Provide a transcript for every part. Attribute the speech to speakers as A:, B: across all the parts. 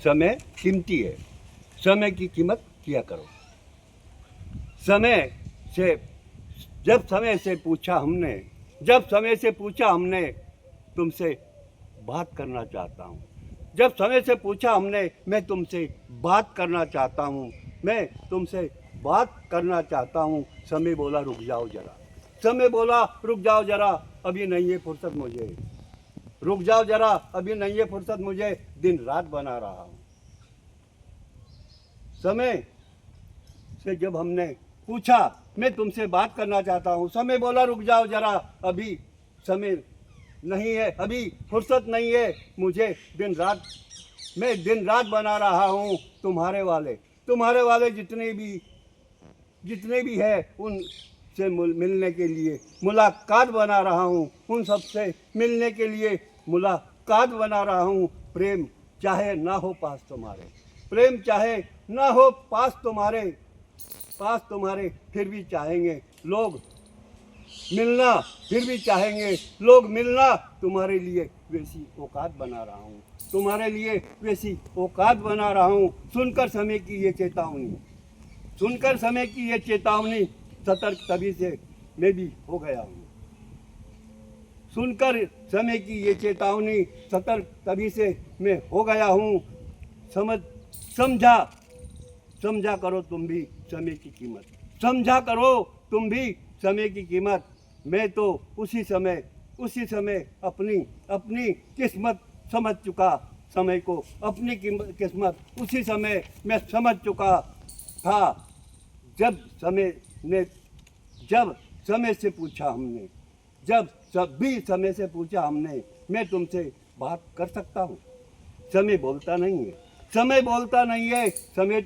A: समय कीमती है, समय की कीमत किया करो। समय से जब समय से पूछा हमने तुमसे बात करना चाहता हूँ। जब समय से पूछा हमने मैं तुमसे बात करना चाहता हूँ, मैं तुमसे बात करना चाहता हूँ। समय बोला रुक जाओ जरा, समय बोला रुक जाओ जरा, अभी नहीं है फुर्सत मुझे, रुक जाओ जरा, अभी नहीं है फुर्सत मुझे, दिन रात बना रहा हूँ। समय से जब हमने पूछा मैं तुमसे बात करना चाहता हूँ, समय बोला रुक जाओ जरा, अभी समय नहीं है, अभी फुर्सत नहीं है मुझे, मैं दिन रात बना रहा हूँ। तुम्हारे वाले जितने भी है उनसे मिलने के लिए मुलाकात बना रहा हूँ, उन सबसे मिलने के लिए मुलाकात बना रहा हूँ। प्रेम चाहे ना हो पास तुम्हारे, प्रेम चाहे ना हो पास तुम्हारे, फिर भी चाहेंगे लोग मिलना, फिर भी चाहेंगे लोग मिलना। तुम्हारे लिए वैसी औकात बना रहा हूँ, तुम्हारे लिए वैसी औकात बना रहा हूँ। सुनकर समय की ये चेतावनी सतर्क तभी से मैं भी हो गया हूँ। सुनकर समय की ये चेतावनी सतर्क तभी से मैं हो गया हूँ। समझा करो तुम भी समय की कीमत, समझा करो तुम भी समय की कीमत। मैं तो उसी समय अपनी किस्मत समझ चुका, समय को अपनी किस्मत उसी समय मैं समझ चुका था। जब समय से पूछा हमने मैं तुमसे बात कर सकता हूँ। समय बोलता नहीं है, समय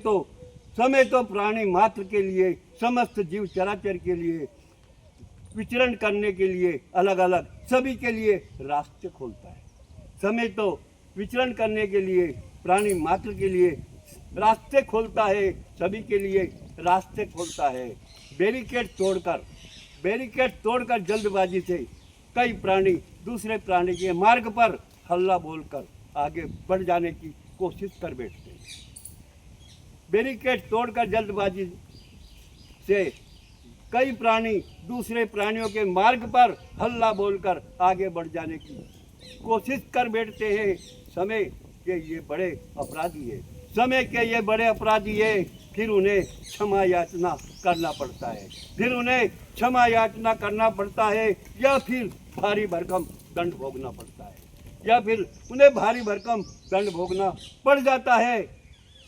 A: तो प्राणी मात्र के लिए, समस्त जीव चराचर के लिए, विचरण करने के लिए, अलग अलग सभी के लिए रास्ते खोलता है। समय तो विचरण करने के लिए, प्राणी मात्र के लिए रास्ते खोलता है, सभी के लिए रास्ते खोलता है। बैरिकेड तोड़कर जल्दबाजी से कई प्राणी दूसरे प्राणी के मार्ग पर हल्ला बोलकर आगे बढ़ जाने की कोशिश कर बैठते हैं। बैरिकेड तोड़कर जल्दबाजी से कई प्राणी दूसरे प्राणियों के मार्ग पर हल्ला बोलकर आगे बढ़ जाने की कोशिश कर बैठते हैं। समय के ये बड़े अपराधी है, फिर उन्हें क्षमा याचना करना पड़ता है, या फिर भारी भरकम दंड भोगना पड़ जाता है।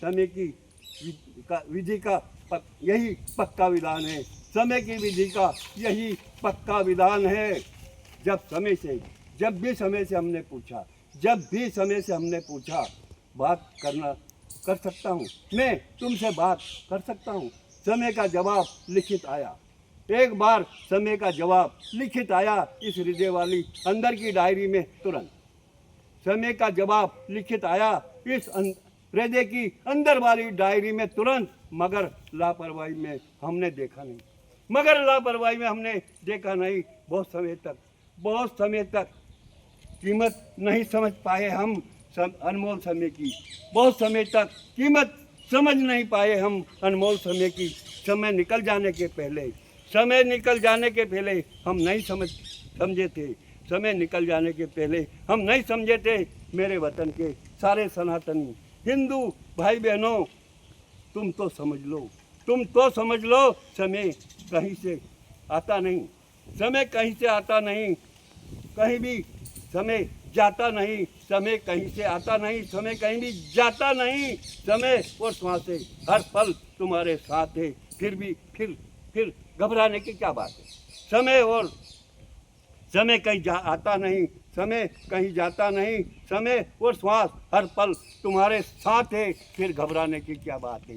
A: समय की विधि का यही पक्का विधान है, समय की विधि का यही पक्का विधान है। जब भी समय से हमने पूछा बात कर सकता हूँ, मैं तुमसे बात कर सकता हूँ। समय का जवाब लिखित आया, एक बार समय का जवाब लिखित आया इस हृदय वाली अंदर की डायरी में तुरंत। समय का जवाब लिखित आया इस हृदय की अंदर वाली डायरी में तुरंत, मगर लापरवाही में हमने देखा नहीं। बहुत समय तक कीमत नहीं समझ पाए हम अनमोल समय की, बहुत समय तक कीमत समझ नहीं पाए हम अनमोल समय की। समय निकल जाने के पहले हम नहीं समझे थे, समय निकल जाने के पहले हम नहीं समझे थे। मेरे वतन के सारे सनातनी हिंदू भाई बहनों, तुम तो समझ लो, समय कहीं से आता नहीं, कहीं भी समय जाता नहीं, समय कहीं से आता नहीं, समय कहीं भी जाता नहीं। समय और श्वासें हर पल तुम्हारे साथ है, फिर घबराने की क्या बात है। समय कहीं आता नहीं, समय कहीं जाता नहीं, समय और श्वास हर पल तुम्हारे साथ है, फिर घबराने की क्या बात है।